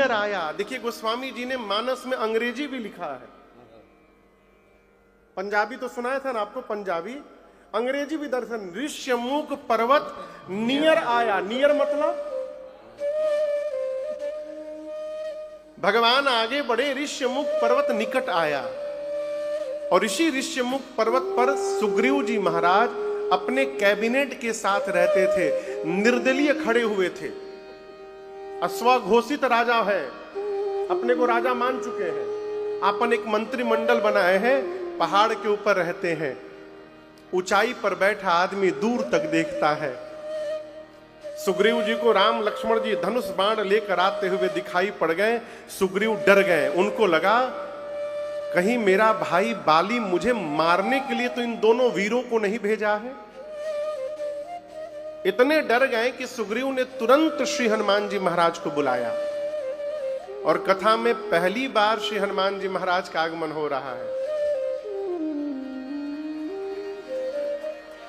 Near आया। देखिए गोस्वामी जी ने मानस में अंग्रेजी भी लिखा है, पंजाबी तो सुनाया था ना आपको, पंजाबी अंग्रेजी भी दर्शन। ऋष्यमुख पर्वत नियर आया, नियर मतलब भगवान आगे बढ़े, ऋष्यमुख पर्वत निकट आया। और इसी ऋष्यमुख पर्वत पर सुग्रीव जी महाराज अपने कैबिनेट के साथ रहते थे, निर्दलीय खड़े हुए थे। अस्वघोषित राजा है, अपने को राजा मान चुके हैं, अपन एक मंत्रिमंडल बनाए हैं, पहाड़ के ऊपर रहते हैं। ऊंचाई पर बैठा आदमी दूर तक देखता है। सुग्रीव जी को राम लक्ष्मण जी धनुष बाण लेकर आते हुए दिखाई पड़ गए। सुग्रीव डर गए, उनको लगा कहीं मेरा भाई बाली मुझे मारने के लिए तो इन दोनों वीरों को नहीं भेजा है। इतने डर गए कि सुग्रीव ने तुरंत श्री हनुमान जी महाराज को बुलाया। और कथा में पहली बार श्री हनुमान जी महाराज का आगमन हो रहा है।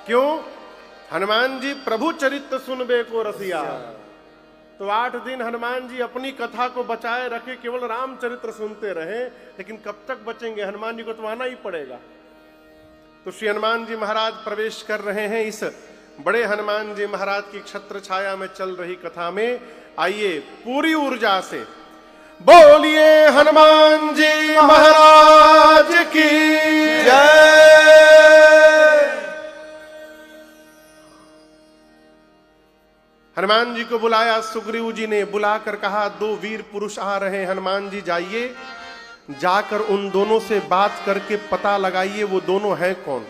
क्यों? हनुमान जी प्रभु चरित्र सुनबे को रसिया। तो 8 दिन हनुमान जी अपनी कथा को बचाए रखे, केवल रामचरित्र सुनते रहे। लेकिन कब तक बचेंगे? हनुमान जी को तो आना ही पड़ेगा। तो श्री हनुमान जी महाराज प्रवेश कर रहे हैं इस बड़े हनुमान जी महाराज की छत्र छाया में चल रही कथा में। आइए पूरी ऊर्जा से बोलिए हनुमान जी महाराज की जय। हनुमान जी को बुलाया सुग्रीव जी ने, बुलाकर कहा 2 वीर पुरुष आ रहे हैं, हनुमान जी जाइए, जाकर उन दोनों से बात करके पता लगाइए वो दोनों हैं कौन।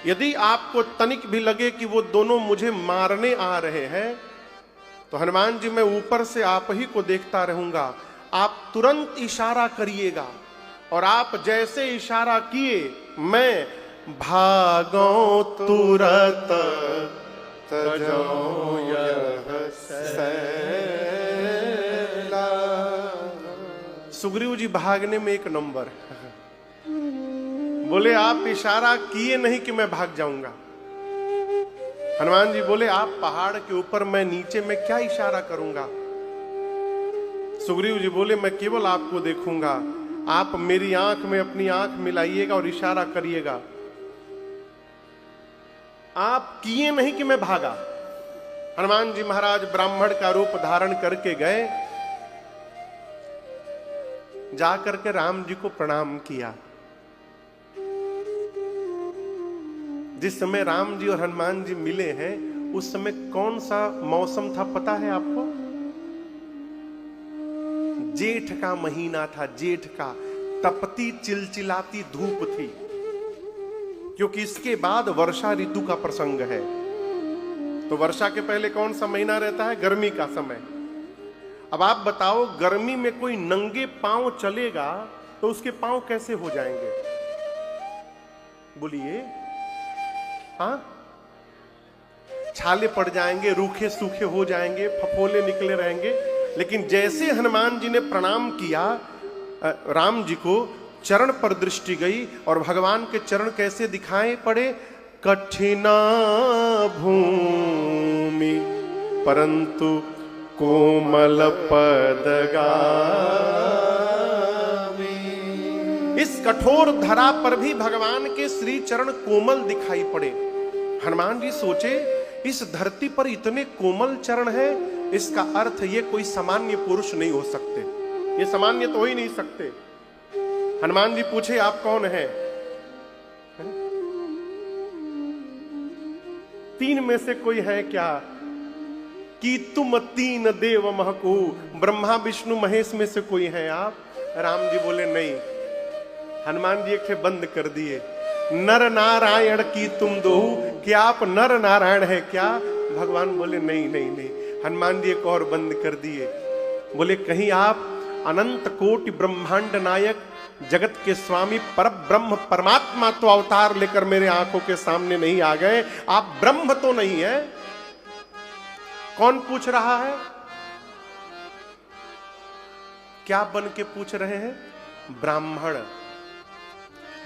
यदि आपको तनिक भी लगे कि वो दोनों मुझे मारने आ रहे हैं तो हनुमान जी मैं ऊपर से आप ही को देखता रहूंगा, आप तुरंत इशारा करिएगा। और आप जैसे इशारा किए मैं भागो तुरंत तजो यह सैला। सुग्रीव जी भागने में एक नंबर। बोले आप इशारा किए नहीं कि मैं भाग जाऊंगा। हनुमान जी बोले आप पहाड़ के ऊपर, मैं नीचे, मैं क्या इशारा करूंगा। सुग्रीव जी बोले मैं केवल आपको देखूंगा, आप मेरी आंख में अपनी आंख मिलाइएगा और इशारा करिएगा। आप किए नहीं कि मैं भागा। हनुमान जी महाराज ब्राह्मण का रूप धारण करके गए, जाकर के राम जी को प्रणाम किया। जिस समय राम जी और हनुमान जी मिले हैं उस समय कौन सा मौसम था पता है आपको? जेठ का महीना था, जेठ का, तपती चिलचिलाती धूप थी, क्योंकि इसके बाद वर्षा ऋतु का प्रसंग है। तो वर्षा के पहले कौन सा महीना रहता है? गर्मी का समय। अब आप बताओ गर्मी में कोई नंगे पांव चलेगा तो उसके पांव कैसे हो जाएंगे? बोलिए। हाँ, छाले पड़ जाएंगे, रूखे सूखे हो जाएंगे, फफोले निकले रहेंगे। लेकिन जैसे हनुमान जी ने प्रणाम किया राम जी को, चरण पर दृष्टि गई और भगवान के चरण कैसे दिखाई पड़े? कठिना भूमि परंतु कोमल पदगामी। इस कठोर धरा पर भी भगवान के श्री चरण कोमल दिखाई पड़े। हनुमान जी सोचे इस धरती पर इतने कोमल चरण है, इसका अर्थ ये कोई सामान्य पुरुष नहीं हो सकते, ये सामान्य तो हो ही नहीं सकते। हनुमान जी पूछे आप कौन हैं? 3 में से कोई है क्या? कि तुम 3 देव महकू, ब्रह्मा विष्णु महेश में से कोई है आप? राम जी बोले नहीं। हनुमान जी एक बंद कर दिए, नर नारायण की तुम दो, क्या आप नर नारायण है क्या? भगवान बोले नहीं नहीं नहीं। हनुमान जी एक और बंद कर दिए, बोले कहीं आप अनंत कोटि ब्रह्मांड नायक जगत के स्वामी पर ब्रह्म परमात्मा तो अवतार लेकर मेरे आंखों के सामने नहीं आ गए, आप ब्रह्म तो नहीं है? कौन पूछ रहा है? क्या बन के पूछ रहे हैं? ब्राह्मण,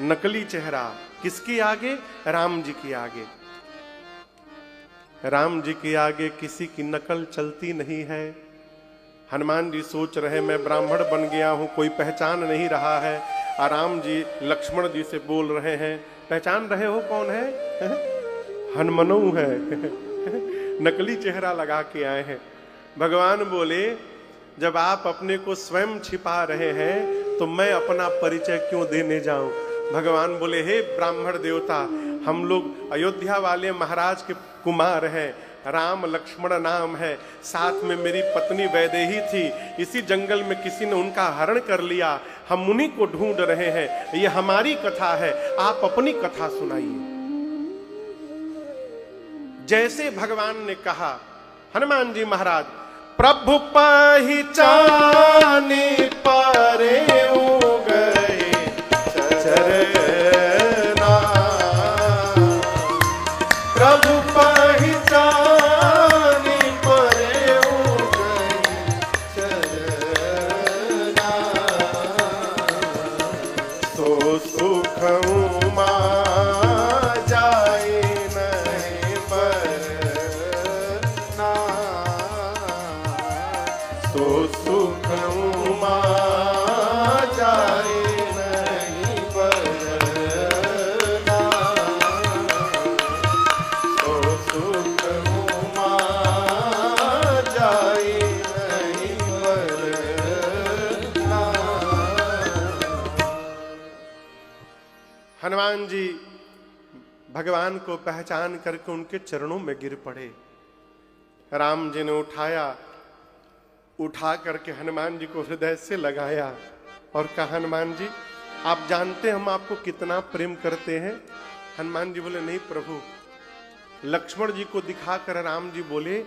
नकली चेहरा। किसके आगे? राम जी के आगे। राम जी के आगे किसी की नकल चलती नहीं है। हनुमान जी सोच रहे मैं ब्राह्मण बन गया हूं, कोई पहचान नहीं रहा है। राम जी लक्ष्मण जी से बोल रहे हैं, पहचान रहे हो कौन है? हनुमनु है। नकली चेहरा लगा के आए हैं। भगवान बोले जब आप अपने को स्वयं छिपा रहे हैं तो मैं अपना परिचय क्यों देने जाऊं? भगवान बोले हे ब्राह्मण देवता, हम लोग अयोध्या वाले महाराज के कुमार हैं, राम लक्ष्मण नाम है, साथ में मेरी पत्नी वैदेही थी, इसी जंगल में किसी ने उनका हरण कर लिया, हम उन्हीं को ढूंढ रहे हैं, ये हमारी कथा है, आप अपनी कथा सुनाइए। जैसे भगवान ने कहा, हनुमान जी महाराज प्रभु पहचाने परे हो गए चरना, प्रभु पहचाने परे हो गए चरना, तो सुख उमा जाए नहीं परना, तो सुख उमा जाए नहीं परना, तो सुख उमा जाए नहीं परना। हनुमान जी भगवान को पहचान करके उनके चरणों में गिर पड़े। राम जी ने उठा करके हनुमान जी को हृदय से लगाया और कहा, हनुमान जी आप जानते हम आपको कितना प्रेम करते हैं? हनुमान जी बोले नहीं प्रभु। लक्ष्मण जी को दिखाकर राम जी बोले,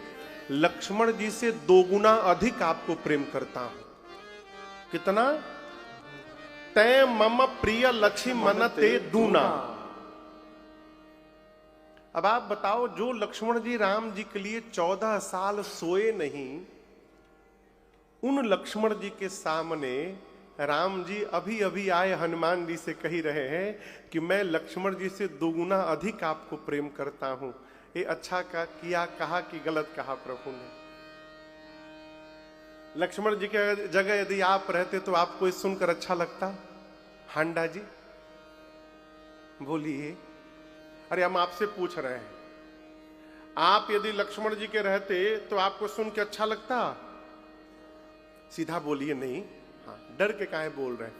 लक्ष्मण जी से 2 गुना अधिक आपको प्रेम करता हूं। कितना? तै मम प्रिय लक्ष्मण ते दूना। अब आप बताओ, जो लक्ष्मण जी राम जी के लिए 14 साल सोए नहीं, उन लक्ष्मण जी के सामने राम जी अभी अभी आए हनुमान जी से कही रहे हैं कि मैं लक्ष्मण जी से 2 गुना अधिक आपको प्रेम करता हूं। ये अच्छा किया कहा कि गलत कहा प्रभु ने? लक्ष्मण जी के जगह यदि आप रहते तो आपको इस सुनकर अच्छा लगता? हांडा जी बोलिए। अरे हम आपसे पूछ रहे हैं, आप यदि लक्ष्मण जी के रहते तो आपको सुन के अच्छा लगता? सीधा बोलिए नहीं। हाँ, डर के काहे बोल रहे हैं?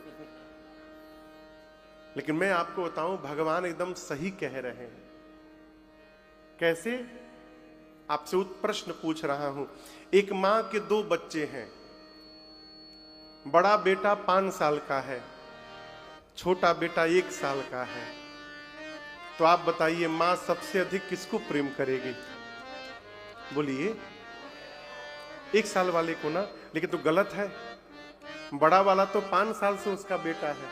लेकिन मैं आपको बताऊं, भगवान एकदम सही कह रहे हैं। कैसे? आपसे प्रश्न पूछ रहा हूं। एक मां के 2 बच्चे हैं। बड़ा बेटा 5 साल का है, छोटा बेटा 1 साल का है। तो आप बताइए मां सबसे अधिक किसको प्रेम करेगी? बोलिए। 1 साल वाले को ना। लेकिन तो गलत है, बड़ा वाला तो 5 साल से उसका बेटा है,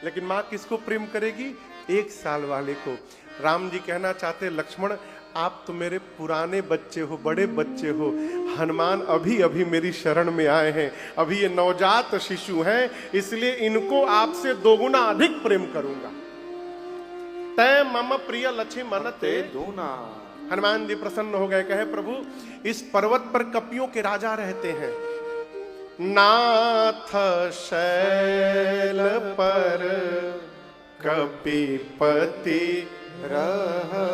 लेकिन मां किसको प्रेम करेगी? 1 साल वाले को। राम जी कहना चाहते, लक्ष्मण आप तो मेरे पुराने बच्चे हो, बड़े बच्चे हो। हनुमान अभी अभी मेरी शरण में आए हैं, अभी ये नवजात शिशु हैं, इसलिए इनको आपसे 2 गुना अधिक प्रेम करूंगा। तै मम प्रिय लक्ष्मण ते दूना। हनुमान जी प्रसन्न हो गए, कहे प्रभु इस पर्वत पर कपियों के राजा रहते हैं, नाथ शैल पर कपिपति रहे।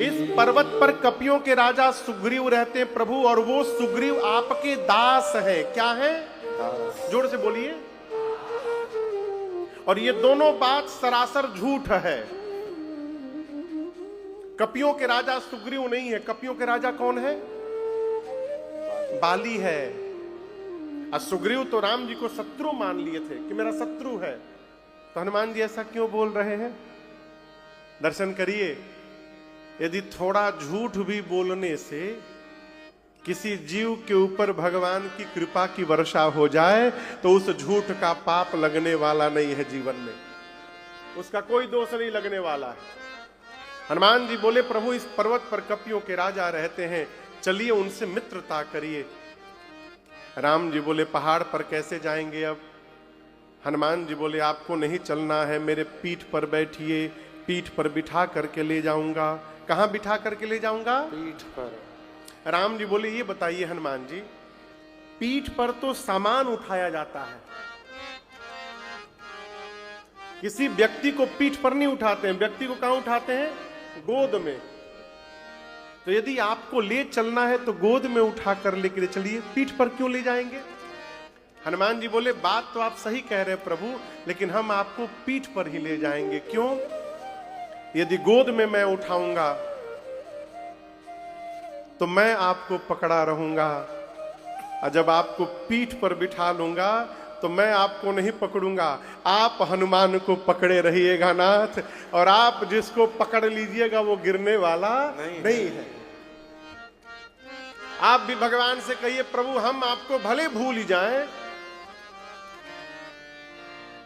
इस पर्वत पर कपियों के राजा सुग्रीव रहते हैं प्रभु, और वो सुग्रीव आपके दास है। क्या है? जोर से बोलिए। और ये दोनों बात सरासर झूठ है। कपियों के राजा सुग्रीव नहीं है। कपियों के राजा कौन है? बाली है। और सुग्रीव तो राम जी को शत्रु मान लिए थे कि मेरा शत्रु है। तो हनुमान जी ऐसा क्यों बोल रहे हैं? दर्शन करिए। यदि थोड़ा झूठ भी बोलने से किसी जीव के ऊपर भगवान की कृपा की वर्षा हो जाए तो उस झूठ का पाप लगने वाला नहीं है। जीवन में उसका कोई दोष नहीं लगने वाला है। हनुमान जी बोले प्रभु इस पर्वत पर कपियों के राजा रहते हैं, चलिए उनसे मित्रता करिए। राम जी बोले पहाड़ पर कैसे जाएंगे? अब हनुमान जी बोले आपको नहीं चलना है, मेरे पीठ पर बैठिए, पीठ पर बिठा करके ले जाऊंगा। कहां बिठा करके ले जाऊंगा? पीठ पर। राम जी बोले ये बताइए हनुमान जी, पीठ पर तो सामान उठाया जाता है, किसी व्यक्ति को पीठ पर नहीं उठाते हैं, व्यक्ति को कहां उठाते हैं? गोद में। तो यदि आपको ले चलना है तो गोद में उठा कर लेकर चलिए, पीठ पर क्यों ले जाएंगे? हनुमान जी बोले बात तो आप सही कह रहे हैं प्रभु, लेकिन हम आपको पीठ पर ही ले जाएंगे। क्यों? यदि गोद में मैं उठाऊंगा तो मैं आपको पकड़ा रहूंगा, और जब आपको पीठ पर बिठा लूंगा तो मैं आपको नहीं पकड़ूंगा, आप हनुमान को पकड़े रहिएगा नाथ, और आप जिसको पकड़ लीजिएगा वो गिरने वाला नहीं है। आप भी भगवान से कहिए प्रभु हम आपको भले भूल ही जाएं,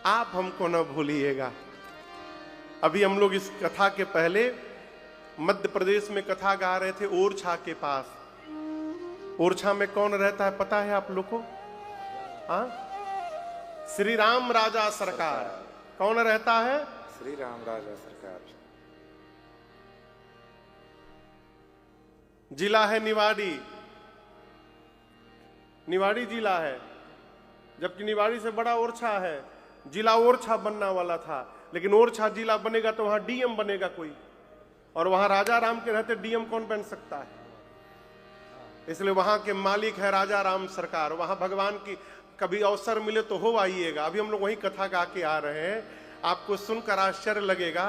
आप हमको ना भूलिएगा। अभी हम लोग इस कथा के पहले मध्य प्रदेश में कथा गा रहे थे ओरछा के पास। ओरछा में कौन रहता है पता है आप लोग को? हाँ, श्री राम राजा सरकार। कौन रहता है? श्री राम राजा सरकार। जिला है निवाड़ी, निवाड़ी जिला है, जबकि निवाड़ी से बड़ा ओरछा है। जिला ओरछा बनना वाला था, लेकिन ओरछा जिला बनेगा तो वहां डीएम बनेगा कोई, और वहां राजा राम के रहते डीएम कौन बन सकता है? इसलिए वहां के मालिक है राजा राम सरकार। वहां भगवान की कभी अवसर मिले तो हो आइएगा। अभी हम लोग वही कथा गा के आ रहे हैं, आपको सुनकर आश्चर्य लगेगा।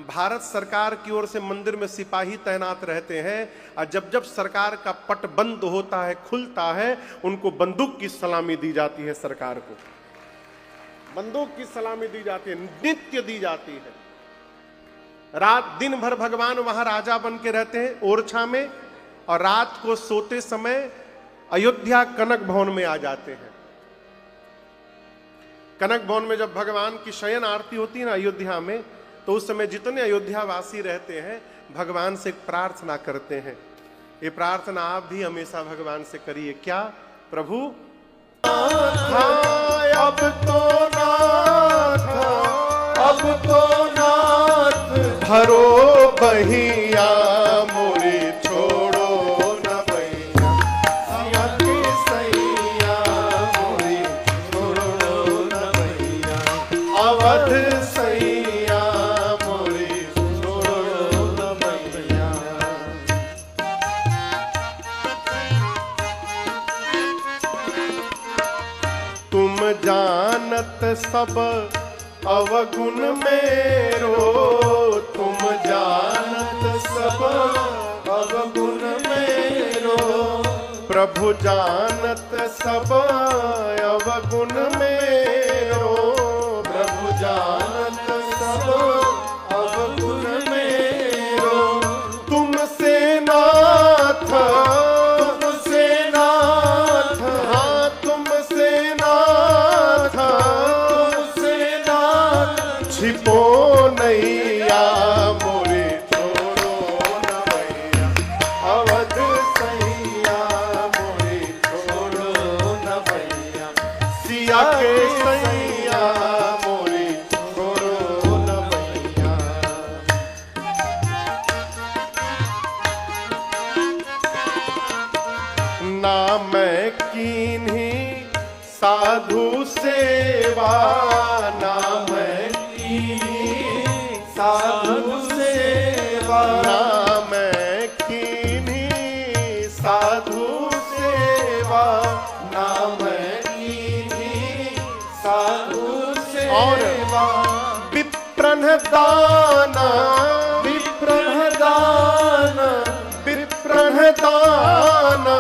भारत सरकार की ओर से मंदिर में सिपाही तैनात रहते हैं, और जब जब सरकार का पट बंद होता है खुलता है, उनको बंदूक की सलामी दी जाती है। सरकार को बंदूक की सलामी दी जाती है, नित्य दी जाती है। रात दिन भर भगवान वहां राजा बन के रहते हैं ओरछा में, और रात को सोते समय अयोध्या कनक भवन में आ जाते हैं। कनक भवन में जब भगवान की शयन आरती होती है ना अयोध्या में, तो उस समय जितने अयोध्या वासी रहते हैं भगवान से प्रार्थना करते हैं। ये प्रार्थना आप भी हमेशा भगवान से करिए। क्या? प्रभु अब तो नाथ, अब तो नाथ भरो बहिया मोरे छोड़ो न भैया, सिया के सैया मोरे छोड़ो न भैया, अवध सैया मोरे छोड़ो न भैया। तुम जानत सब अवगुण मेरो, तुम जानत सब अवगुण मेरो, प्रभु जानत सब अवगुण मेरो, प्रभु जानत सब अवगुण मेरो। तुमसे नाथ, तुमसे नाथ, हाँ तुमसे नाथ, तुमसे नाथ छिपो नैया मोरे छोड़ो न भैया, अवध सैया मोरे छोड़ो न भैया, सिया के सैया मोरे छोड़ो न भैया। ना मैं कीन्ही साधु सेवा, ना मैं कीन्ही साधु सेवा, ना मैं कीन्ही साधु सेवा, ना मैं कीन्ही साधु सेवा। विप्रन दाना, विप्रन दाना, विप्रन दाना,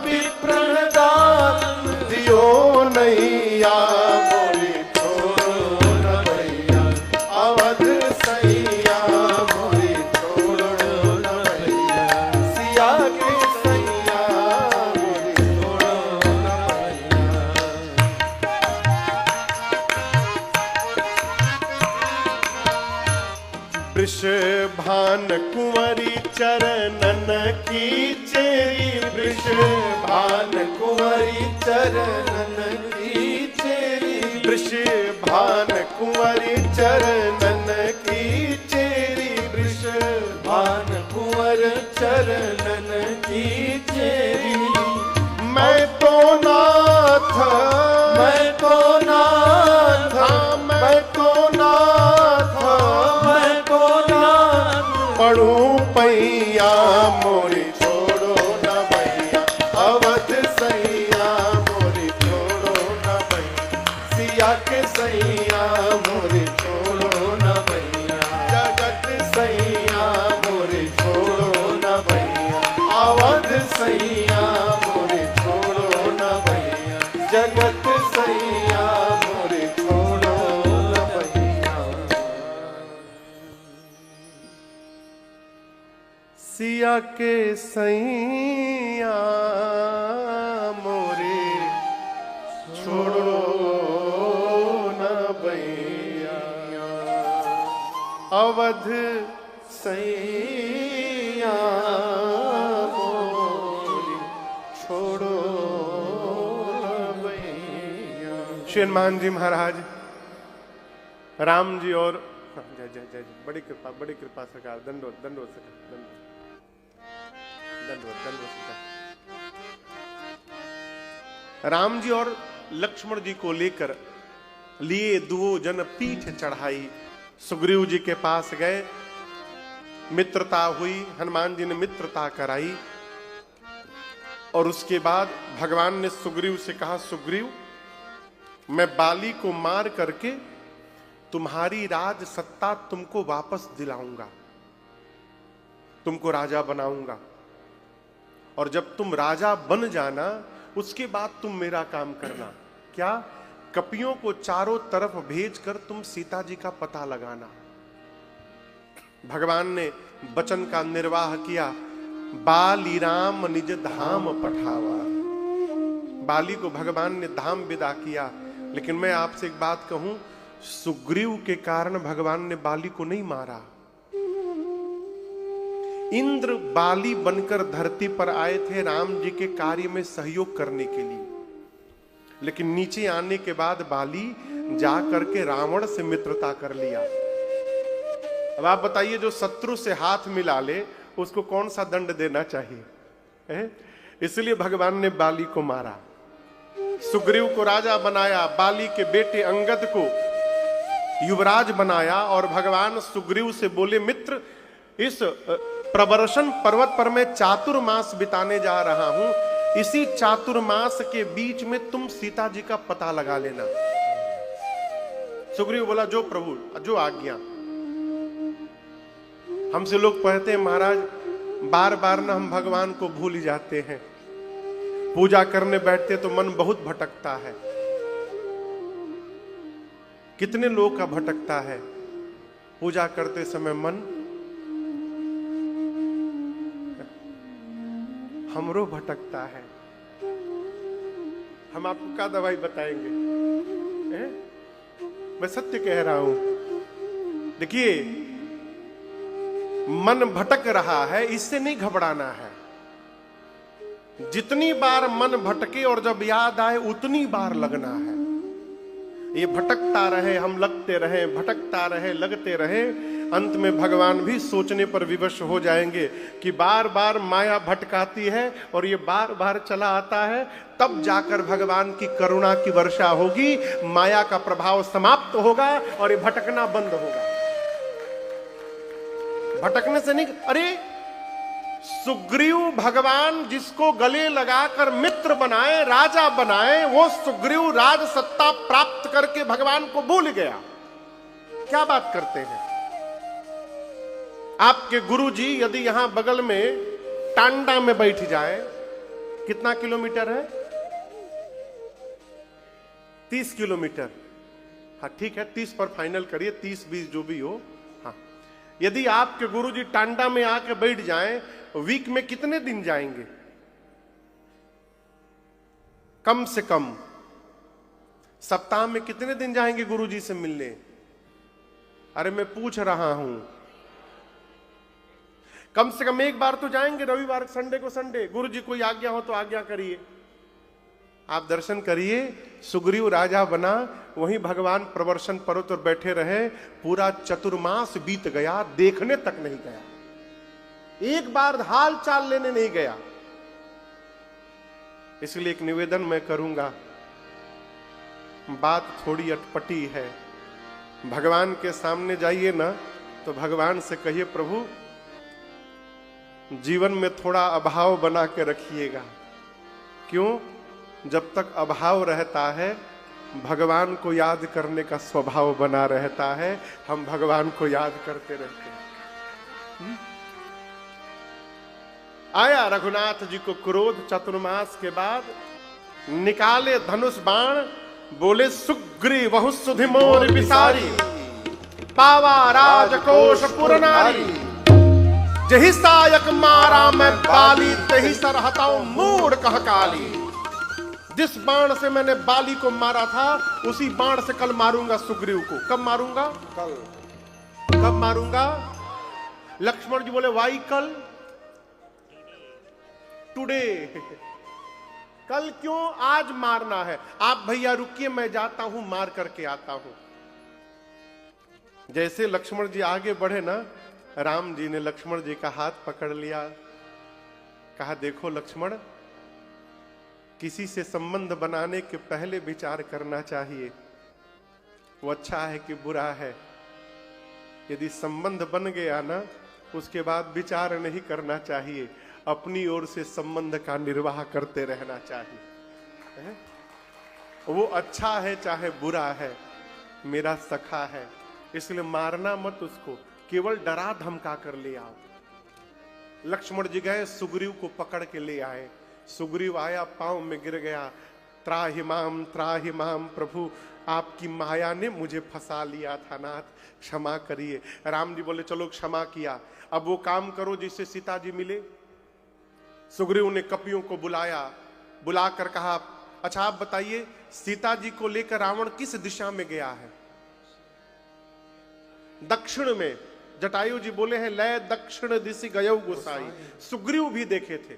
विप्रन दान दियो नैया मोरे छोड़ो न भैया, अवध सैया मोरे छोड़ो न भैया, सिया के सैया मोरे छोड़ो न भैया। वृषभान कुंवरी चरणन की चेरी, वृषभान कुंवरी चरणन की चेरी, वृषभान कुंवरी चरणन की चेरी, वृषभान कुंवर चरणन की चेरी। मैं तो ना जगत सैया मोरे छोड़ो न भैया। सिया के सैया मोरे छोड़ो न भैया। अवध सैया मोरे छोड़ो न भैया। श्री हनुमान जी महाराज राम जी और जय जय जय बड़ी कृपा सरकार। दंडोत दंडोत सरकार, दंडोत दंडोत सरकार। राम जी और लक्ष्मण जी को लेकर लिए दुओ जन पीठ चढ़ाई, सुग्रीव जी के पास गए, मित्रता हुई, हनुमान जी ने मित्रता कराई। और उसके बाद भगवान ने सुग्रीव से कहा, सुग्रीव मैं बाली को मार करके तुम्हारी राज सत्ता तुमको वापस दिलाऊंगा, तुमको राजा बनाऊंगा, और जब तुम राजा बन जाना उसके बाद तुम मेरा काम करना। क्या? कपियों को चारों तरफ भेजकर तुम सीता जी का पता लगाना। भगवान ने वचन का निर्वाह किया, बाली राम निज धाम पठावा। बाली को भगवान ने धाम विदा किया। लेकिन मैं आपसे एक बात कहूं, सुग्रीव के कारण भगवान ने बाली को नहीं मारा। इंद्र बाली बनकर धरती पर आए थे राम जी के कार्य में सहयोग करने के लिए, लेकिन नीचे आने के बाद बाली जा करके रावण से मित्रता कर लिया। अब आप बताइए, जो शत्रु से हाथ मिला ले उसको कौन सा दंड देना चाहिए? इसलिए भगवान ने बाली को मारा, सुग्रीव को राजा बनाया, बाली के बेटे अंगद को युवराज बनाया। और भगवान सुग्रीव से बोले, मित्र इस प्रवर्षण पर्वत पर मैं चातुर्मास बिताने जा रहा हूं, इसी चातुर्मास के बीच में तुम सीता जी का पता लगा लेना। सुग्रीव बोला, जो प्रभु, जो आज्ञा। हमसे लोग कहते हैं, महाराज बार बार ना हम भगवान को भूल ही जाते हैं, पूजा करने बैठते तो मन बहुत भटकता है। कितने लोग का भटकता है पूजा करते समय मन? हमरो भटकता है। हम आपको क्या दवाई बताएंगे? मैं सत्य कह रहा हूं। देखिए, मन भटक रहा है, इससे नहीं घबराना है। जितनी बार मन भटके और जब याद आए उतनी बार लगना है। ये भटकता रहे, हम लगते रहे, भटकता रहे, लगते रहे, अंत में भगवान भी सोचने पर विवश हो जाएंगे कि बार बार माया भटकाती है और ये बार बार चला आता है। तब जाकर भगवान की करुणा की वर्षा होगी, माया का प्रभाव समाप्त होगा और ये भटकना बंद होगा। भटकने से नहीं। अरे सुग्रीव भगवान जिसको गले लगाकर मित्र बनाए, राजा बनाए, वो सुग्रीव राज सत्ता प्राप्त करके भगवान को भूल गया। क्या बात करते हैं? आपके गुरुजी यदि यहां बगल में टांडा में बैठ जाए, कितना किलोमीटर है? 30 किलोमीटर। हाँ ठीक है, 30 पर फाइनल करिए, 30-20 जो भी हो। हाँ, यदि आपके गुरुजी टांडा में आके बैठ जाएं, वीक में कितने दिन जाएंगे? कम से कम सप्ताह में कितने दिन जाएंगे गुरुजी से मिलने? अरे मैं पूछ रहा हूं, कम से कम एक बार तो जाएंगे। रविवार संडे को संडे, गुरुजी कोई आज्ञा हो तो आज्ञा करिए, आप दर्शन करिए। सुग्रीव राजा बना, वहीं भगवान प्रवर्षण पर्वत पर बैठे रहे। पूरा चतुर्मास बीत गया, देखने तक नहीं गया, एक बार हाल चाल लेने नहीं गया। इसलिए एक निवेदन मैं करूंगा, बात थोड़ी अटपटी है। भगवान के सामने जाइए ना तो भगवान से कहिए, प्रभु जीवन में थोड़ा अभाव बना के रखिएगा। क्यों? जब तक अभाव रहता है भगवान को याद करने का स्वभाव बना रहता है, हम भगवान को याद करते रहते हैं। आया रघुनाथ जी को क्रोध चतुर्मास के बाद, निकाले धनुष बाण, बोले सुग्रीव बहु सुधि मोर बिसारी, पावा राजकोष पुरनारी, जहि सायक मारा मैं बाली, तही सर हटाऊं मूड कह काली। जिस बाण से मैंने बाली को मारा था, उसी बाण से कल मारूंगा सुग्रीव को। कब मारूंगा? कब मारूंगा? लक्ष्मण जी बोले वाई कल? टुडे। कल क्यों? आज मारना है। आप भैया रुकिए, मैं जाता हूं, मार करके आता हूं। जैसे लक्ष्मण जी आगे बढ़े ना, राम जी ने लक्ष्मण जी का हाथ पकड़ लिया, कहा देखो लक्ष्मण, किसी से संबंध बनाने के पहले विचार करना चाहिए, वो अच्छा है कि बुरा है। यदि संबंध बन गया ना, उसके बाद विचार नहीं करना चाहिए, अपनी ओर से संबंध का निर्वाह करते रहना चाहिए। वो अच्छा है चाहे बुरा है, मेरा सखा है, इसलिए मारना मत उसको, केवल डरा धमका कर ले आओ। लक्ष्मण जी गए, सुग्रीव को पकड़ के ले आए। सुग्रीव आया, पांव में गिर गया, त्राहि माम प्रभु, आपकी माया ने मुझे फंसा लिया था नाथ, क्षमा करिए। राम जी बोले चलो क्षमा किया, अब वो काम करो जिससे सीता जी मिले। सुग्रीव ने कपियों को बुलाया, बुलाकर कहा अच्छा आप बताइए, सीता जी को लेकर रावण किस दिशा में गया है? दक्षिण में। जटायु जी बोले हैं लय दक्षिण दिशि गयो गोसाई। सुग्रीव भी देखे थे,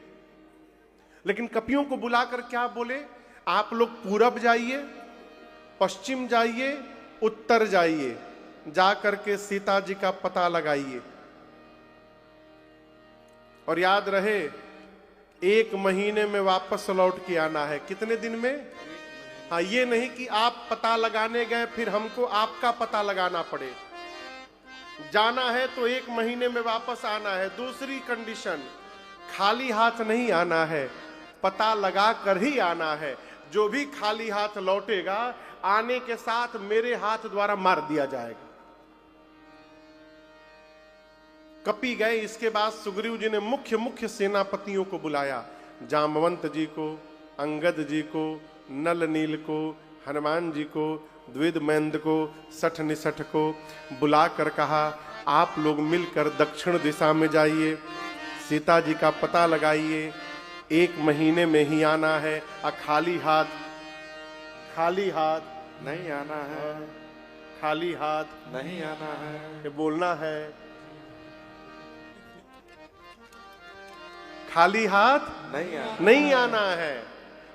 लेकिन कपियों को बुलाकर क्या बोले? आप लोग पूरब जाइए, पश्चिम जाइए, उत्तर जाइए, जाकर के सीता जी का पता लगाइए। और याद रहे 1 महीने में वापस लौट के आना है। कितने दिन में? हाँ, ये नहीं कि आप पता लगाने गए फिर हमको आपका पता लगाना पड़े। जाना है तो 1 महीने में वापस आना है। दूसरी कंडीशन, खाली हाथ नहीं आना है, पता लगा कर ही आना है। जो भी खाली हाथ लौटेगा, आने के साथ मेरे हाथ द्वारा मार दिया जाएगा। कपि गए। इसके बाद सुग्रीव जी ने मुख्य सेनापतियों को बुलाया, जामवंत जी को, अंगद जी को, नल नील को, हनुमान जी को, द्विद मैंद को, सठ निसठ को बुलाकर कहा आप लोग मिलकर दक्षिण दिशा में जाइए, सीता जी का पता लगाइए, 1 महीने में ही आना है। खाली हाथ नहीं आना है, खाली हाथ नहीं आना है, ये बोलना है। खाली हाथ नहीं आना है,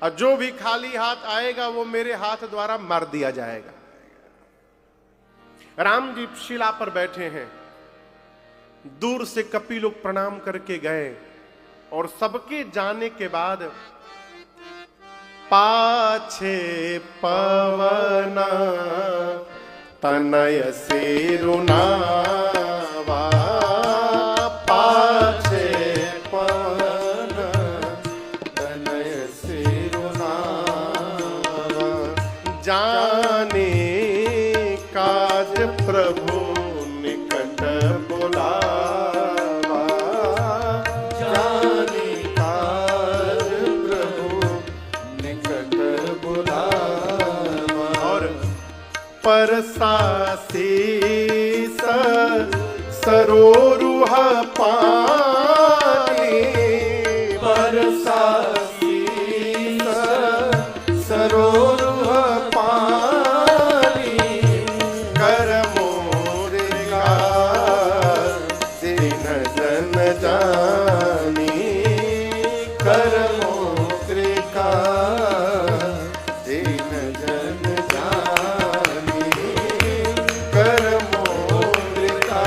और जो भी खाली हाथ आएगा वो मेरे हाथ द्वारा मार दिया जाएगा। राम जी शिला पर बैठे हैं, दूर से कपि लोग प्रणाम करके गए, और सबके जाने के बाद पाछे पवना तनय सिरुनावा, पाछे पवना तनय सिरुनावा, जाने काज प्रभु निकट बुलावा, जाने काज प्रभु निकट बुलावा। और परसासी सरोरुह पानी, परसासी सरोरुह पानी, कर मोर का दिन जन जानी, कर मोर का दिन जन जानी, कर मोर का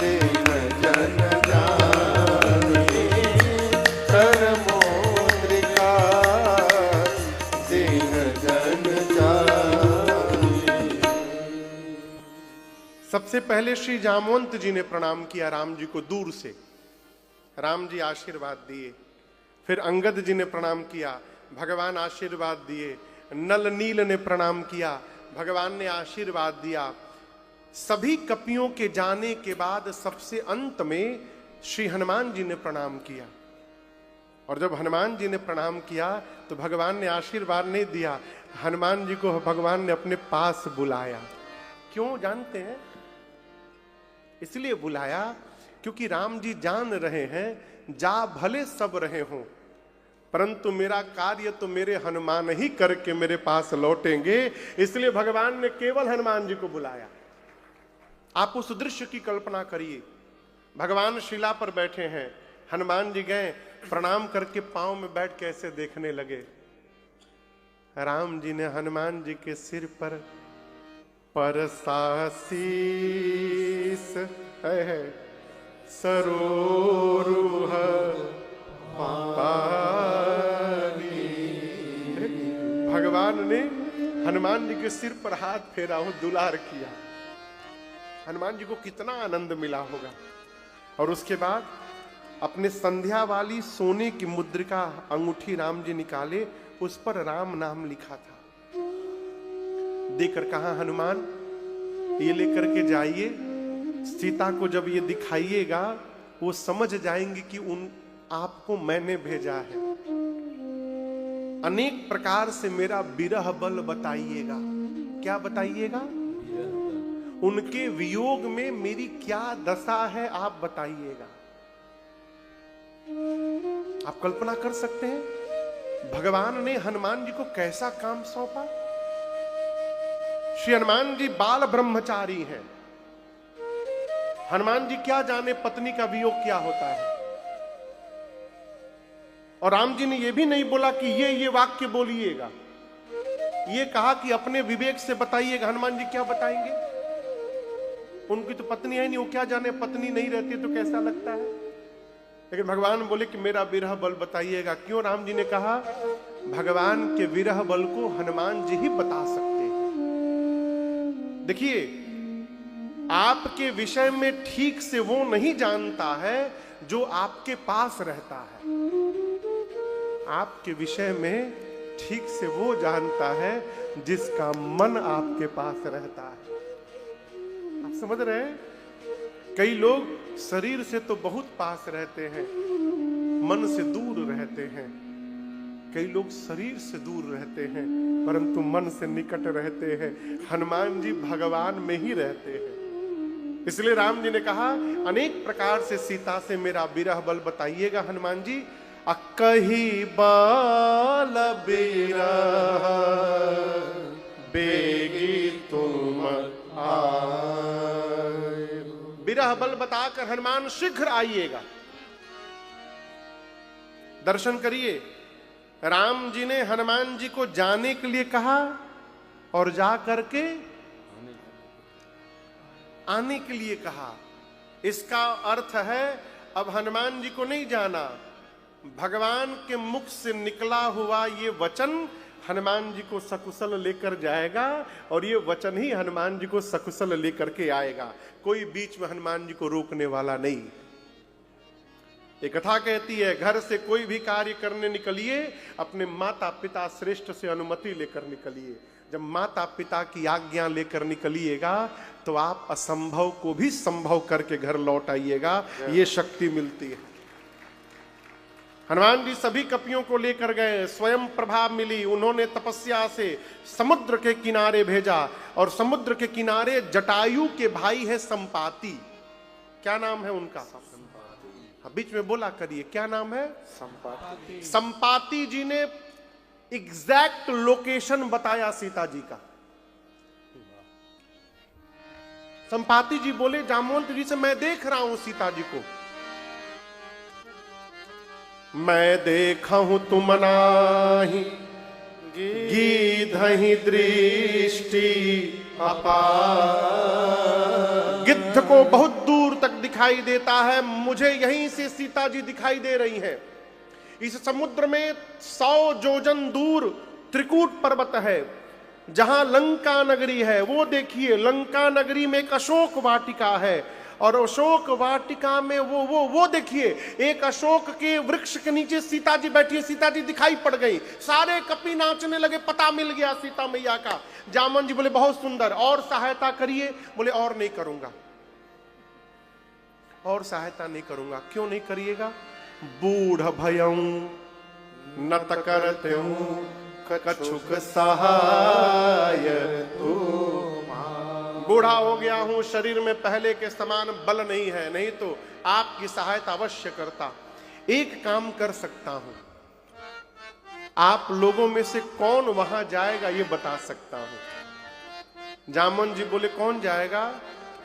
दिन जन जानी, कर मोर का दिन जन जानी। सबसे पहले श्री जामवंत जी ने प्रणाम किया राम जी को दूर से, राम जी आशीर्वाद दिए। फिर अंगद जी ने प्रणाम किया, भगवान आशीर्वाद दिए। नल नील ने प्रणाम किया, भगवान ने आशीर्वाद दिया। सभी कपियों के जाने के बाद सबसे अंत में श्री हनुमान जी ने प्रणाम किया, और जब हनुमान जी ने प्रणाम किया तो भगवान ने आशीर्वाद नहीं दिया, हनुमान जी को भगवान ने अपने पास बुलाया। क्यों जानते हैं? इसलिए बुलाया क्योंकि राम जी जान रहे हैं जा भले सब रहे हों, परंतु मेरा कार्य तो मेरे हनुमान ही करके मेरे पास लौटेंगे। इसलिए भगवान ने केवल हनुमान जी को बुलाया। आप उस दृश्य की कल्पना करिए, भगवान शिला पर बैठे हैं, हनुमान जी गए प्रणाम करके पांव में बैठ के ऐसे देखने लगे। राम जी ने हनुमान जी के सिर पर परसासीस है सरोरुह पानी। भगवान ने हनुमान जी के सिर पर हाथ फेरा हो, दुलार किया। हनुमान जी को कितना आनंद मिला होगा। और उसके बाद अपने संध्या वाली सोने की मुद्रिका अंगूठी राम जी निकाले, उस पर राम नाम लिखा था। देकर कहा हनुमान ये लेकर के जाइए, सीता को जब ये दिखाइएगा वो समझ जाएंगे कि उन आपको मैंने भेजा है। अनेक प्रकार से मेरा विरह बल बताइएगा। क्या बताइएगा? उनके वियोग में मेरी क्या दशा है आप बताइएगा। आप कल्पना कर सकते हैं भगवान ने हनुमान जी को कैसा काम सौंपा। श्री हनुमान जी बाल ब्रह्मचारी हैं। हनुमान जी क्या जाने पत्नी का वियोग क्या होता है। और राम जी ने यह भी नहीं बोला कि ये वाक्य बोलिएगा, ये कहा कि अपने विवेक से बताइएगा। हनुमान जी क्या बताएंगे? उनकी तो पत्नी है नहीं, वो क्या जाने पत्नी नहीं रहती तो कैसा लगता है। लेकिन भगवान बोले कि मेरा विरह बल बताइएगा। क्यों? राम जी ने कहा भगवान के विरह बल को हनुमान जी ही बता सकते हैं। देखिए, आपके विषय में ठीक से वो नहीं जानता है जो आपके पास रहता है। आपके विषय में ठीक से वो जानता है जिसका मन आपके पास रहता है। आप समझ रहे हैं? कई लोग शरीर से तो बहुत पास रहते हैं, मन से दूर रहते हैं। कई लोग शरीर से दूर रहते हैं परंतु मन से निकट रहते हैं। हनुमान जी भगवान में ही रहते हैं। इसलिए राम जी ने कहा अनेक प्रकार से सीता से मेरा विरह बल बताइएगा हनुमान जी। अकही बाल विरह बेगी तुम आए। विरह बल बताकर हनुमान शीघ्र आइएगा। दर्शन करिए, राम जी ने हनुमान जी को जाने के लिए कहा और जा करके आने के लिए कहा। इसका अर्थ है अब हनुमान जी को नहीं जाना, भगवान के मुख से निकला हुआ ये वचन हनुमान जी को सकुशल लेकर जाएगा और ये वचन ही हनुमान जी को सकुशल लेकर के आएगा। कोई बीच में हनुमान जी को रोकने वाला नहीं। ये कथा कहती है घर से कोई भी कार्य करने निकलिए अपने माता पिता श्रेष्ठ से अनुमति लेकर निकलिए। जब माता पिता की आज्ञा लेकर निकलिएगा तो आप असंभव को भी संभव करके घर लौट आइएगा। ये शक्ति मिलती है। हनुमान जी सभी कपियों को लेकर गए, स्वयं प्रभा मिली। उन्होंने तपस्या से समुद्र के किनारे भेजा और समुद्र के किनारे जटायु के भाई है संपाति। क्या नाम है उनका? बीच में बोला करिए, क्या नाम है? संपाति। संपाति जी ने एग्जैक्ट लोकेशन बताया सीता जी का। संपाति जी बोले जामवंत जी से मैं देख रहा हूं सीता जी को। मैं देखा हूं तुम नाही गीधहि दृष्टि अपार। गिद्ध को बहुत दूर तक दिखाई देता है, मुझे यहीं से सीता जी दिखाई दे रही हैं। इस समुद्र में 100 योजन दूर त्रिकूट पर्वत है जहां लंका नगरी है। वो देखिए, लंका नगरी में एक अशोक वाटिका है और अशोक वाटिका में वो देखिए, एक अशोक के वृक्ष के नीचे सीता जी बैठी है। सीता जी दिखाई पड़ गई, सारे कपि नाचने लगे, पता मिल गया सीता मैया का। जामन जी बोले बहुत सुंदर, और सहायता करिए। बोले और नहीं करूंगा, और सहायता नहीं करूंगा। क्यों नहीं करिएगा? बूढ़ भयं न त करते हूँ कछुक सहाय तू। बूढ़ा हो गया हूं, शरीर में पहले के समान बल नहीं है, नहीं तो आपकी सहायता अवश्य करता। एक काम कर सकता हूं, आप लोगों में से कौन वहां जाएगा ये बता सकता हूं। जामन जी बोले कौन जाएगा?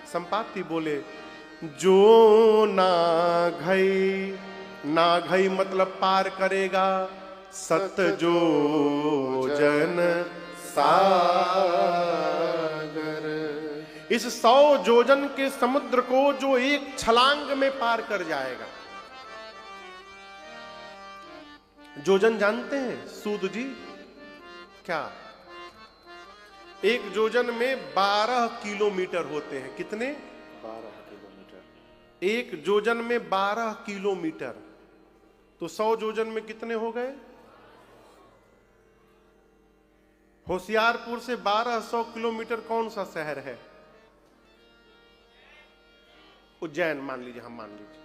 संपाति बोले जो ना घई मतलब पार करेगा सत जो जन सागर। इस 100 जोजन के समुद्र को जो एक छलांग में पार कर जाएगा। जोजन जानते हैं सूद जी क्या? एक जोजन में 12 किलोमीटर होते हैं। कितने? 12 किलोमीटर। एक जोजन में 12 किलोमीटर, तो 100 जोजन में कितने हो गए? होशियारपुर से 1200 किलोमीटर कौन सा शहर है? उज्जैन मान लीजिए, हम मान लीजिए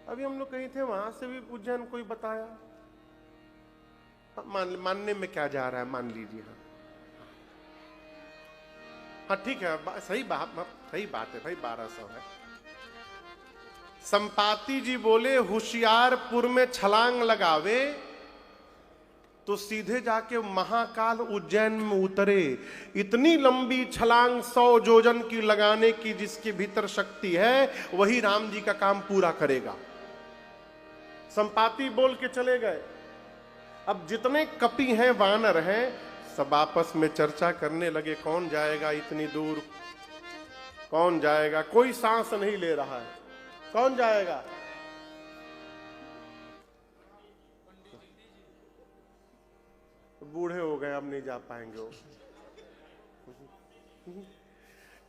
अभी हम लोग कहीं थे, वहां से भी उज्जैन कोई बताया। मानने में क्या जा रहा है, मान लीजिए। हाँ ठीक है, सही बात है भाई, 1200 है। संपाति जी बोले होशियारपुर में छलांग लगावे तो सीधे जाके महाकाल उज्जैन में उतरे। इतनी लंबी छलांग 100 जोजन की लगाने की जिसके भीतर शक्ति है, वही राम जी का काम पूरा करेगा। संपाति बोल के चले गए। अब जितने कपि हैं, वानर हैं, सब आपस में चर्चा करने लगे कौन जाएगा इतनी दूर, कौन जाएगा। कोई सांस नहीं ले रहा है, कौन जाएगा? बूढ़े हो गए, अब नहीं जा पाएंगे वो।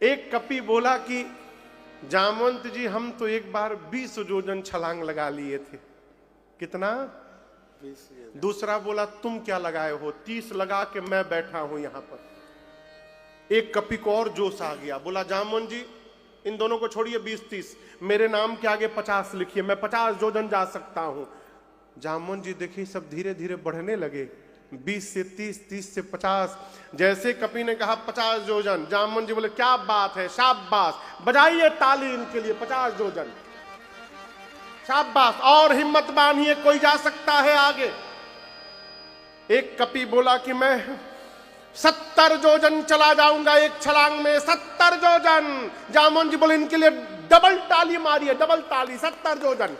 एक कपि बोला कि जामवंत जी हम तो एक बार 20 जोजन छलांग लगा लिए थे। कितना? 20। दूसरा बोला तुम क्या लगाए हो? 30 लगा के मैं बैठा हूं यहां पर। एक कपि को और जोश आ गया, बोला जामवंत जी इन दोनों को छोड़िए, 20-30 मेरे नाम के आगे 50 लिखिए, मैं 50 जोजन जा सकता हूं। जामवंत जी देखिए सब धीरे धीरे बढ़ने लगे, 20 से 30, 30 से 50। जैसे कपि ने कहा 50 जोजन, जामवंत जी बोले क्या बात है, शाबाश, बजाइए ताली इनके लिए, 50 जोजन, शाबाश, और हिम्मत बांधिए, कोई जा सकता है आगे। एक कपि बोला कि मैं 70 जोजन चला जाऊंगा एक छलांग में, 70 जोजन। जामवंत जी बोले इनके लिए डबल ताली मारिए, डबल ताली, 70 जोजन,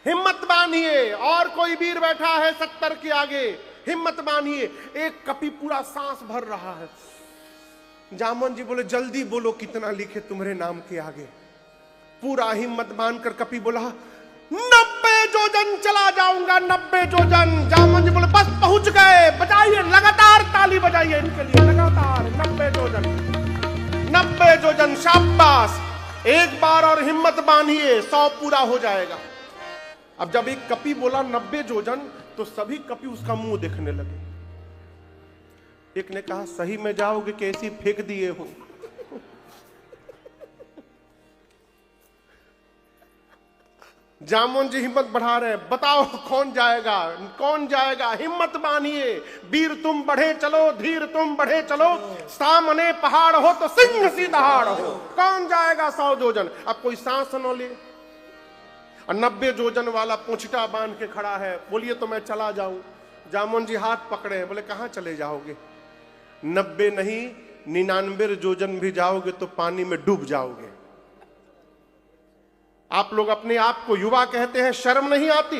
हिम्मत बांधिए। और कोई वीर बैठा है 70 के आगे, हिम्मत बांधिए। एक कपि पूरा सांस भर रहा है। जामवंत जी बोले जल्दी बोलो कितना लिखे तुम्हारे नाम के आगे। पूरा हिम्मत बांधकर कपि बोला 90 जोजन चला जाऊंगा, 90 जोजन। जामवंत जी बोले बस पहुंच गए, बजाइए, लगातार ताली बजाइए इनके लिए, लगातार 90 जोजन, 90 जोजन, शाबाश। एक बार और हिम्मत बांधिए, 100 पूरा हो जाएगा। अब जब एक कपि बोला 90 जोजन, तो सभी कपि उसका मुंह देखने लगे। एक ने कहा सही में जाओगे, कैसी फेंक दिए हो। जामवंत जी हिम्मत बढ़ा रहे हैं, बताओ कौन जाएगा, कौन जाएगा, हिम्मत बांधिए। वीर तुम बढ़े चलो, धीर तुम बढ़े चलो, सामने पहाड़ हो तो सिंह सी दहाड़ हो। कौन जाएगा 100 जोजन? अब कोई सांस न ले। और 90 जोजन वाला पूंछटा बांध के खड़ा है, बोलिए तो मैं चला जाऊं। जामवंत जी हाथ पकड़े हैं, बोले कहां चले जाओगे? 90 नहीं 99 जोजन भी जाओगे तो पानी में डूब जाओगे। आप लोग अपने आप को युवा कहते हैं, शर्म नहीं आती?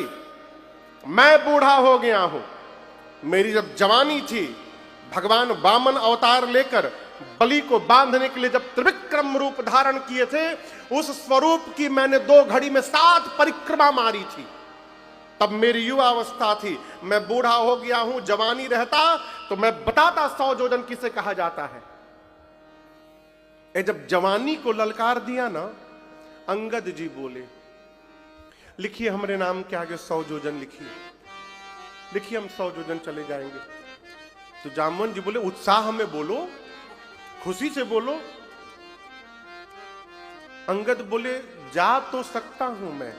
मैं बूढ़ा हो गया हूं। मेरी जब जवानी थी, भगवान वामन अवतार लेकर बलि को बांधने के लिए जब त्रिविक्रम रूप धारण किए थे, उस स्वरूप की मैंने 2 घड़ी में 7 परिक्रमा मारी थी। तब मेरी युवा अवस्था थी। मैं बूढ़ा हो गया हूं, जवानी रहता तो मैं बताता 100 जोजन किसे कहा जाता है। जब जवानी को ललकार दिया ना, अंगद जी बोले लिखिए हमारे नाम के आगे 100 जोजन लिखिए, लिखिए हम 100 जोजन चले जाएंगे। तो जामवंत जी बोले उत्साह में बोलो, खुशी से बोलो। अंगद बोले जा तो सकता हूं मैं,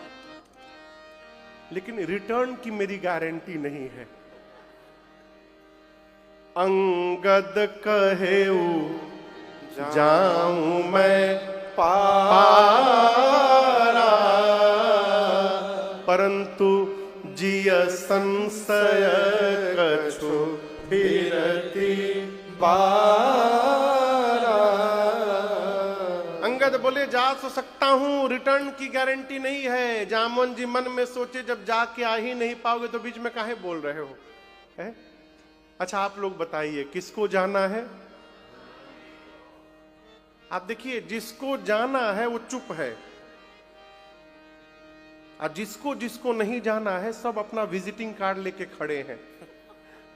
लेकिन रिटर्न की मेरी गारंटी नहीं है। अंगद कहेऊ जाऊं मैं पारा, परंतु जिय संशय कछु फिरती बारा। अंगद बोले जा तो सकता हूं, रिटर्न की गारंटी नहीं है। जामवन जी मन में सोचे जब जाके आ ही नहीं पाओगे तो बीच में काहे बोल रहे हो है? अच्छा आप लोग बताइए किसको जाना है? आप देखिए जिसको जाना है वो चुप है, और जिसको जिसको नहीं जाना है सब अपना विजिटिंग कार्ड लेके खड़े हैं।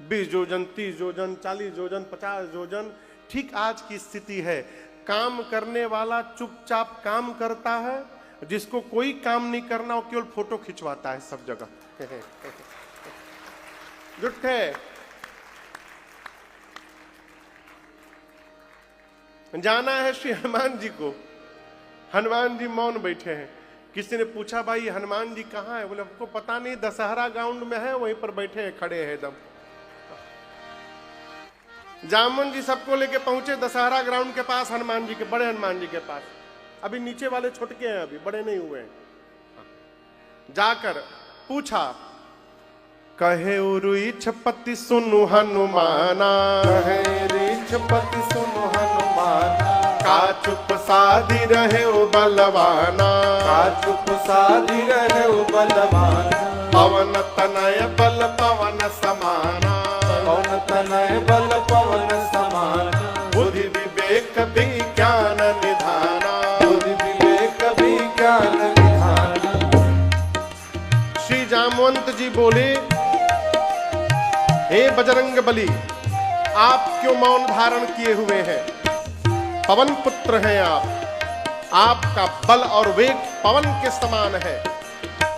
20 योजन, 30 योजन, 40 योजन, 50 योजन। ठीक आज की स्थिति है। काम करने वाला चुपचाप काम करता है, जिसको कोई काम नहीं करना वो केवल फोटो खिंचवाता है सब जगह। जुट है। जाना है श्री हनुमान जी को। हनुमान जी मौन बैठे हैं। किसी ने पूछा भाई हनुमान जी कहाँ है? बोले हमको पता नहीं, दशहरा ग्राउंड में है, वहीं पर बैठे हैं, खड़े हैं एकदम। जामवन जी सबको लेके पहुंचे दशहरा ग्राउंड के पास, हनुमान जी के, बड़े हनुमान जी के पास। अभी नीचे वाले छोटके हैं, अभी बड़े नहीं हुए हैं। जाकर पूछा, कहे उरुइछपति सुनु हनुमाना, कहे रीछपति सुनु हनुमाना, का चुप साधी रहे ओ बलवाना, का चुप साधी रहे ओ बलवाना, पवन तनय बल पवन समाना, पवन तनय बल पवन समाना, बुद्धि विवेक विज्ञान निधाना, बुद्धि विवेक विज्ञान निधाना। श्री जामवंत जी बोले, हे बजरंग बली, आप क्यों मौन धारण किए हुए हैं? पवन पुत्र हैं आप, आपका बल और वेग पवन के समान है,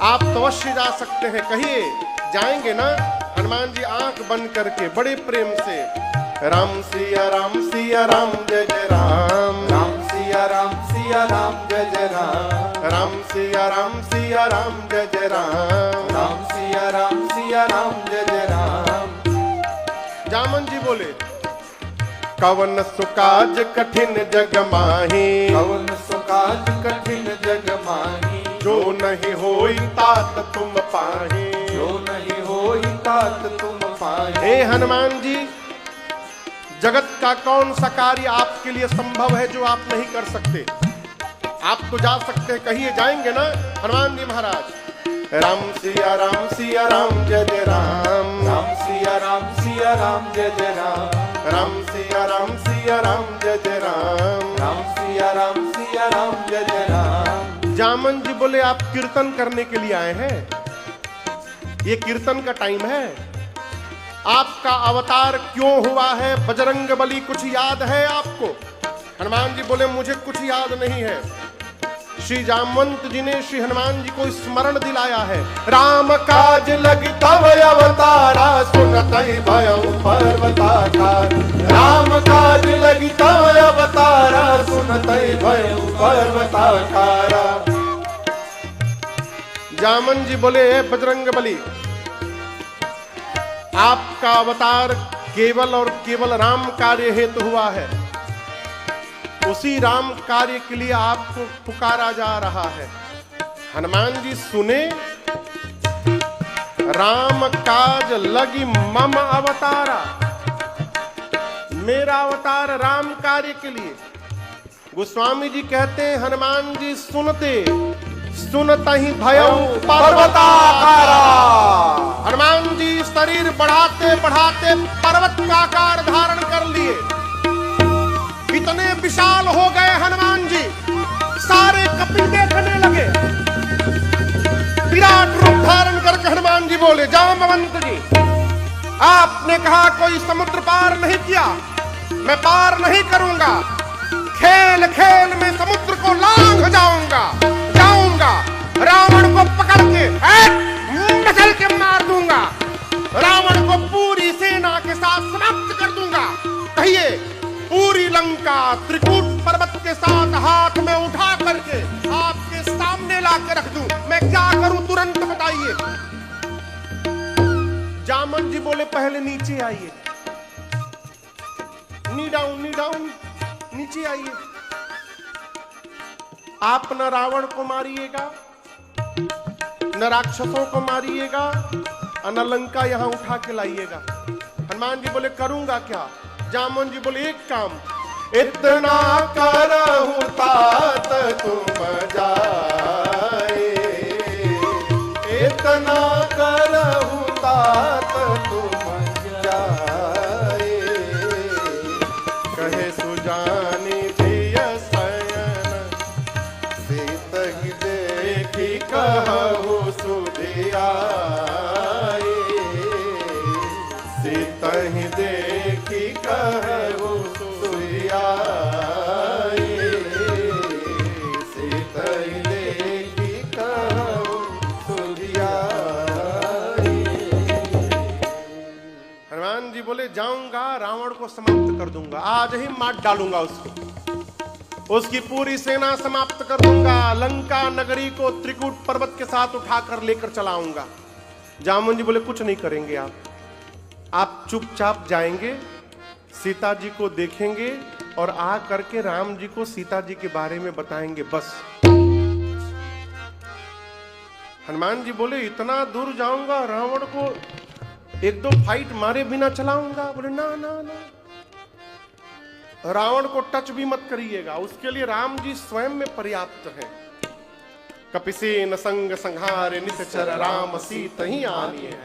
आप तो अवश्य जा सकते हैं। कहिए जाएंगे ना? हनुमान जी आंख बंद करके बड़े प्रेम से राम सिया राम सिया राम जय जय राम, राम सिया राम सिया राम जय जय राम, राम सिया राम सिया राम जय जय राम, राम सिया राम सिया राम जय जय राम। जामन जी बोले, कवन सुकाज कठिन जग माही, कवन सुकाज कठिन जग माही, जो नहीं होई तात तुम पाही, जो नहीं होई तात तुम पाही। हे हनुमान जी, जगत का कौन सा कार्य आपके लिए संभव है जो आप नहीं कर सकते? आप तो जा सकते हैं, कहिए जाएंगे ना? हनुमान जी महाराज, राम सिया राम जय जय राम, राम सिया राम जय जय राम, राम सिया राम जय जय राम, राम सिया राम जय जय राम। जामन जी बोले, आप कीर्तन करने के लिए आए हैं? ये कीर्तन का टाइम है। आपका अवतार क्यों हुआ है बजरंग बली, कुछ याद है आपको? हनुमान जी बोले, मुझे कुछ याद नहीं है। श्री जामवंत जी ने श्री हनुमान जी को स्मरण दिलाया है। राम काज लगी तव अवतारा, सुनतहि भयउ पर्वताकार, राम काज लगी तव अवतारा, सुनतहि भयउ पर्वताकारा। जामन जी बोले, बजरंग बली, आपका अवतार केवल और केवल राम कार्य हेतु हुआ है। उसी राम कार्य के लिए आपको पुकारा जा रहा है। हनुमान जी सुने, राम काज लगी मम अवतारा, मेरा अवतार राम कार्य के लिए। गोस्वामी जी कहते हैं, हनुमान जी सुनतहि भयउ पर्वताकारा। हनुमान जी शरीर बढ़ाते बढ़ाते पर्वत का आकार धारण कर लिए। इतने विशाल हो गए हनुमान जी, सारे कपि देखने लगे। विराट रूप धारण करके हनुमान जी बोले, जामवंत जी, आपने कहा कोई समुद्र पार नहीं किया, मैं पार नहीं करूंगा। खेल खेल में समुद्र को लांघ जाऊंगा, रावण को पकड़ के मसल के मार दूंगा, रावण को पूरी सेना के साथ समाप्त कर दूंगा। कहिए, पूरी लंका त्रिकूट पर्वत के साथ हाथ में उठा करके आपके सामने ला के रख दूं, मैं क्या करूं तुरंत बताइए। जामन जी बोले पहले नीचे आइए, नी डाउन, नीचे आइए। आप न रावण को मारिएगा, न राक्षसों को मारिएगा, और न लंका यहां उठा के लाइएगा। हनुमान जी बोले करूंगा क्या? जामन जी बोले एक काम, इतना करहु तात तुम जाए, इतना करहु तात तुम जाए। कहे सुजानी प्रिय सयन, सीतहि देखि कहु सुधियाए, सीतहि देखि कहु सुधियाए, सीतहि देखि कहु सुधियाए। हनुमान जी बोले जाऊंगा, रावण को समाप्त कर दूंगा, आज ही मार डालूंगा उसको, उसकी पूरी सेना समाप्त कर दूंगा, लंका नगरी को त्रिकूट पर्वत के साथ उठाकर लेकर चलाऊंगा। जामुन जी बोले कुछ नहीं करेंगे आप चुपचाप जाएंगे, सीता जी को देखेंगे और आ करके राम जी को सीता जी के बारे में बताएंगे, बस। हनुमान जी बोले इतना दूर जाऊंगा, रावण को एक दो फाइट मारे बिना चलाऊंगा? बोले ना ना ना, रावण को टच भी मत करिएगा, उसके लिए राम जी स्वयं में पर्याप्त हैं। कपिसेन संग संहारे निश्चर राम सीत ही आनिए।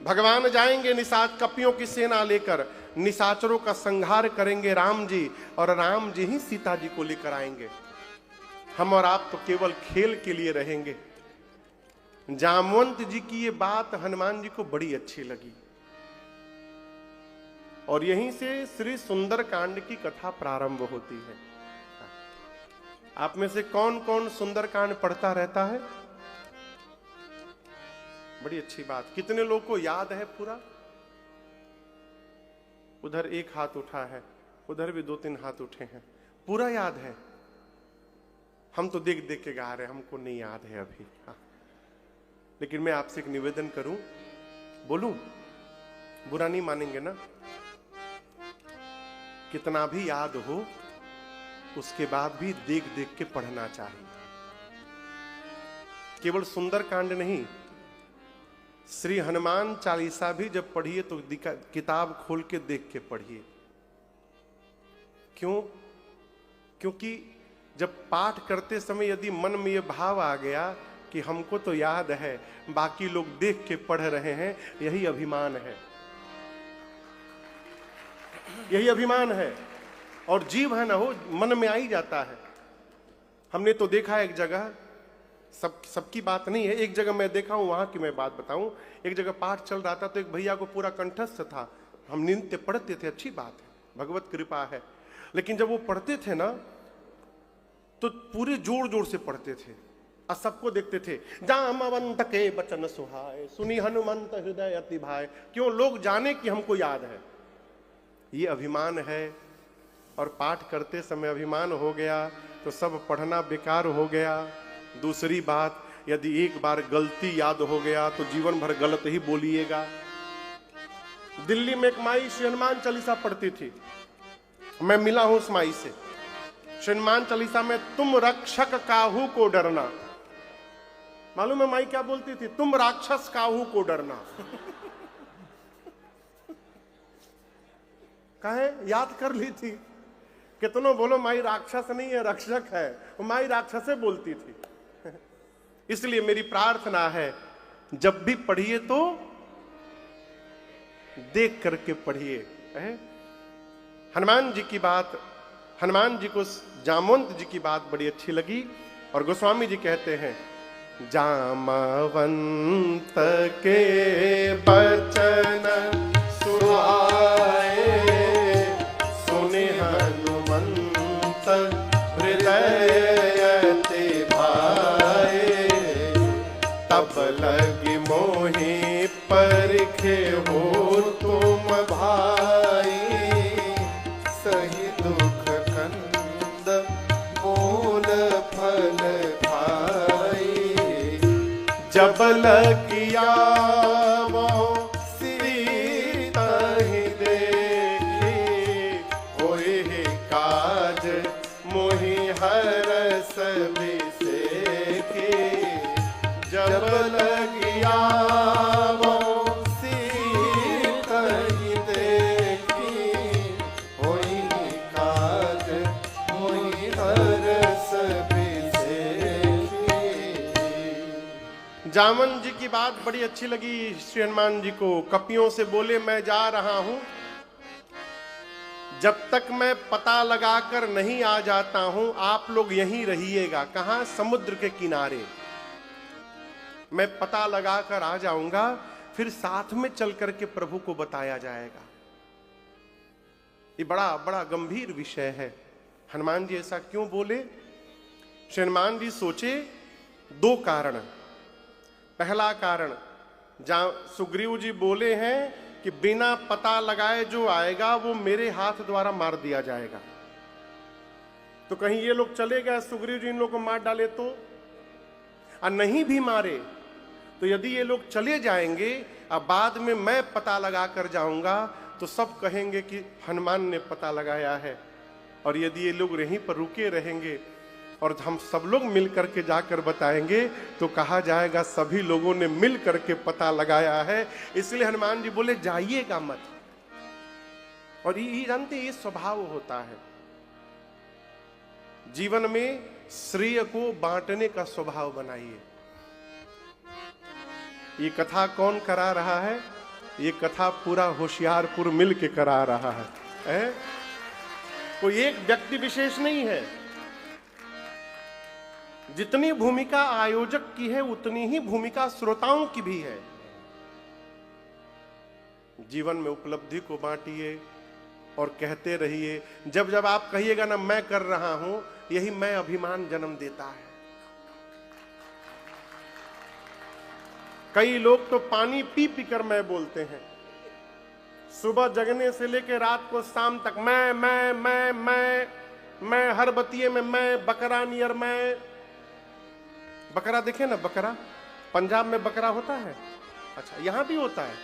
भगवान जाएंगे निशाच कपियों की सेना लेकर, निशाचरों का संहार करेंगे राम जी, और राम जी ही सीता जी को लेकर आएंगे। हम और आप तो केवल खेल के लिए रहेंगे। जामवंत जी की ये बात हनुमान जी को बड़ी अच्छी लगी, और यहीं से श्री सुंदर कांड की कथा प्रारंभ होती है। आप में से कौन कौन सुंदर कांड पढ़ता रहता है? बड़ी अच्छी बात। कितने लोग को याद है पूरा? उधर एक हाथ उठा है, उधर भी 2-3 हाथ उठे हैं। पूरा याद है? हम तो देख देख के गा रहे हैं, हमको नहीं याद है अभी। हाँ। लेकिन मैं आपसे एक निवेदन करूं, बोलूं? बुरा नहीं मानेंगे ना? कितना भी याद हो, उसके बाद भी देख देख के पढ़ना चाहिए। केवल सुंदर कांड नहीं, श्री हनुमान चालीसा भी जब पढ़िए तो किताब खोल के देख के पढ़िए। क्यों? क्योंकि जब पाठ करते समय यदि मन में यह भाव आ गया कि हमको तो याद है, बाकी लोग देख के पढ़ रहे हैं, यही अभिमान है, यही अभिमान है। और जीव है ना, हो मन में आ ही जाता है। हमने तो देखा एक जगह, सबकी बात नहीं है, एक जगह मैं देखा हूं, वहां की मैं बात बताऊं। एक जगह पाठ चल रहा था तो एक भैया को पूरा कंठस्थ था, हम नित्य पढ़ते थे, अच्छी बात है, भगवत कृपा है। लेकिन जब वो पढ़ते थे ना तो पूरे जोर जोर से पढ़ते थे और सबको देखते थे। जामवंत के बचन सुहाए, सुनी हनुमंत हृदय अति भाए। क्यों? लोग जाने कि हमको याद है। ये अभिमान है, और पाठ करते समय अभिमान हो गया तो सब पढ़ना बेकार हो गया। दूसरी बात, यदि एक बार गलती याद हो गया तो जीवन भर गलत ही बोलिएगा। दिल्ली में एक माई श्री हनुमान चालीसा पढ़ती थी, मैं मिला हूं उस माई से। श्री हनुमान चालीसा में तुम रक्षक काहू को डरना, मालूम है माई क्या बोलती थी? तुम राक्षस काहू को डरना। कहे याद कर ली थी। कितनों बोलो माई राक्षस नहीं है, रक्षक है, वो माई राक्षसे बोलती थी। इसलिए मेरी प्रार्थना है, जब भी पढ़िए तो देख करके पढ़िए। हनुमान जी की बात, हनुमान जी को जामवंत जी की बात बड़ी अच्छी लगी, और गोस्वामी जी कहते हैं, जामवंत के बचन सुहाए, सुने हनुमंत हृदय अति भाए। तब लगी मोहि परखे हो तुम भाई, सही दुख कंद मूल फल खाई। जब लगिया वो सिया जामन जी की बात बड़ी अच्छी लगी श्री हनुमान जी को। कपियों से बोले मैं जा रहा हूं, जब तक मैं पता लगाकर नहीं आ जाता हूं आप लोग यहीं रहिएगा। कहां? समुद्र के किनारे। मैं पता लगाकर आ जाऊंगा, फिर साथ में चल करके प्रभु को बताया जाएगा। ये बड़ा बड़ा गंभीर विषय है। हनुमान जी ऐसा क्यों बोले? श्री हनुमान जी सोचे दो कारण। पहला कारण, जहां सुग्रीव जी बोले हैं कि बिना पता लगाए जो आएगा वो मेरे हाथ द्वारा मार दिया जाएगा। तो कहीं ये लोग चले गए, सुग्रीव जी इन लोगों को मार डाले तो, और नहीं भी मारे तो यदि ये लोग चले जाएंगे और बाद में मैं पता लगा कर जाऊंगा तो सब कहेंगे कि हनुमान ने पता लगाया है। और यदि ये लोग यहीं पर रुके रहेंगे और हम सब लोग मिल करके जाकर बताएंगे तो कहा जाएगा सभी लोगों ने मिल करके पता लगाया है। इसलिए हनुमान जी बोले जाइएगा मत। और ये जानते, ये स्वभाव होता है जीवन में, श्रेय को बांटने का स्वभाव बनाइए। ये कथा कौन करा रहा है? ये कथा पूरा होशियारपुर मिल के करा रहा है? कोई एक व्यक्ति विशेष नहीं है। जितनी भूमिका आयोजक की है उतनी ही भूमिका श्रोताओं की भी है। जीवन में उपलब्धि को बांटिए और कहते रहिए। जब जब आप कहिएगा ना मैं कर रहा हूं, यही मैं अभिमान जन्म देता है। कई लोग तो पानी पी पी कर मैं बोलते हैं। सुबह जगने से लेकर रात को शाम तक मैं हर बतिये में मैं, बकरा नियर मैं। बकरा देखे ना, बकरा पंजाब में बकरा होता है। अच्छा, यहां भी होता है।